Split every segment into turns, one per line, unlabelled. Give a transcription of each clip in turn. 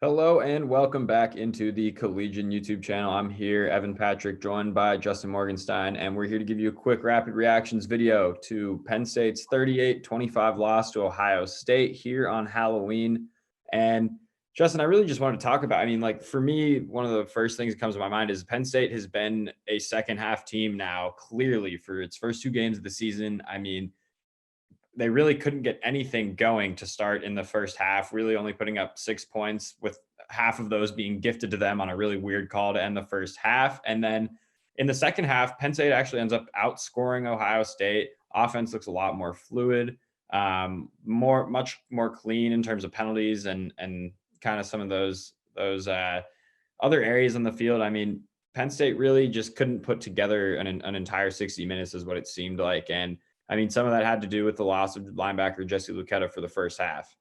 Hello and welcome back into the Collegian YouTube channel. I'm here, Evan Patrick, joined by Justin Morgenstein, and we're here to give you a quick rapid reactions video to Penn State's 38-25 loss to Ohio State here on Halloween. And Justin, I really just wanted to talk about, for me, one of the first things that comes to my mind is Penn State has been a second half team now, clearly, for its first two games of the season. They really couldn't get anything going to start in the first half, really only putting up 6 points, with half of those being gifted to them on a really weird call to end the first half. And then in the second half, Penn State actually ends up outscoring Ohio State. Offense looks a lot more fluid, much more clean in terms of penalties and kind of some of those other areas on the field. Penn State really just couldn't put together an entire 60 minutes, is what it seemed like. And some of that had to do with the loss of linebacker Jesse Luketa for the first half.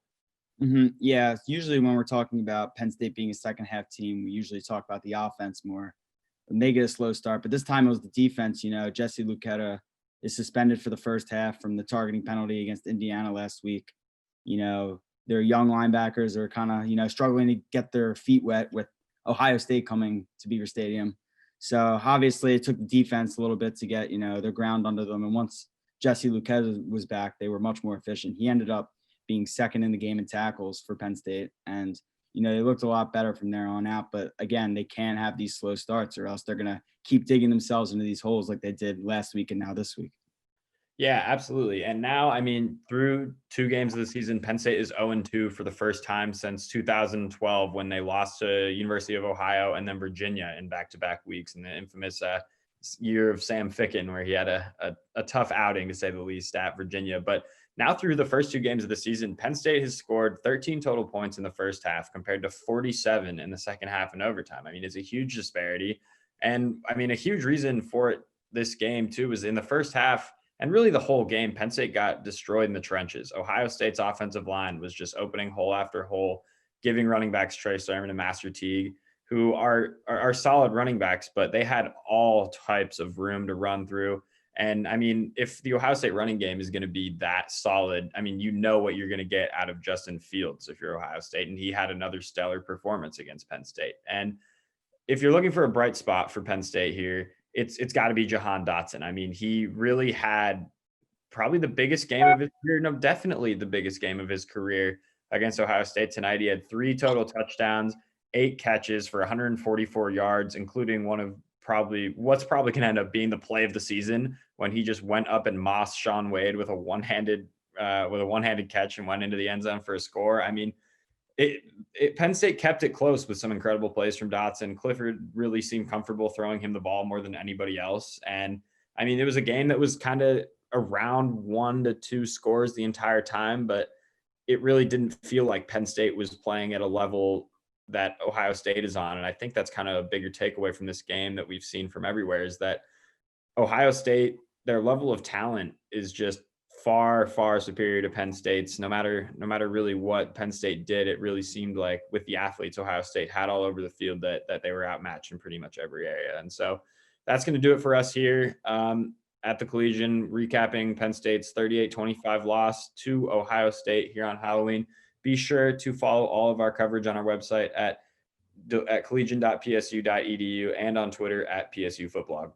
Yeah, usually when we're talking about Penn State being a second half team, we usually talk about the offense more. They get a slow start, but this time it was the defense. Jesse Luketa is suspended for the first half from the targeting penalty against Indiana last week. Their young linebackers are kind of, struggling to get their feet wet with Ohio State coming to Beaver Stadium. So obviously it took the defense a little bit to get, their ground under them. And once Jesse Luketa was back, they were much more efficient. He ended up being second in the game in tackles for Penn State. And, they looked a lot better from there on out. But again, they can't have these slow starts or else they're going to keep digging themselves into these holes like they did last week and now this week.
Yeah, absolutely. And now, through two games of the season, Penn State is 0-2 for the first time since 2012, when they lost to University of Ohio and then Virginia in back-to-back weeks in the infamous year of Sam Ficken, where he had a tough outing, to say the least, at Virginia. But now through the first two games of the season, Penn State has scored 13 total points in the first half compared to 47 in the second half and overtime. It's a huge disparity. And a huge reason for it this game too was in the first half, and really the whole game, Penn State got destroyed in the trenches. Ohio State's offensive line was just opening hole after hole, giving running backs Trey Sermon and Master Teague, who are solid running backs, but they had all types of room to run through. And if the Ohio State running game is going to be that solid, you know what you're going to get out of Justin Fields if you're Ohio State. And he had another stellar performance against Penn State. And if you're looking for a bright spot for Penn State here, it's got to be Jahan Dotson. He really had probably the biggest game of his career. No, definitely the biggest game of his career against Ohio State tonight. He had 3 total touchdowns, 8 catches for 144 yards, including one of what's probably going to end up being the play of the season, when he just went up and mossed Sean Wade with a one-handed catch and went into the end zone for a score. Penn State kept it close with some incredible plays from Dotson. Clifford really seemed comfortable throwing him the ball more than anybody else. And it was a game that was kind of around 1 to 2 scores the entire time, but it really didn't feel like Penn State was playing at a level that Ohio State is on. And I think that's kind of a bigger takeaway from this game that we've seen from everywhere, is that Ohio State, their level of talent is just far, far superior to Penn State's. No matter really what Penn State did, it really seemed like with the athletes Ohio State had all over the field that they were outmatched in pretty much every area. And so that's going to do it for us here at the Collegian, recapping Penn State's 38-25 loss to Ohio State here on Halloween. Be sure to follow all of our coverage on our website at collegian.psu.edu and on Twitter at PSU Footblog.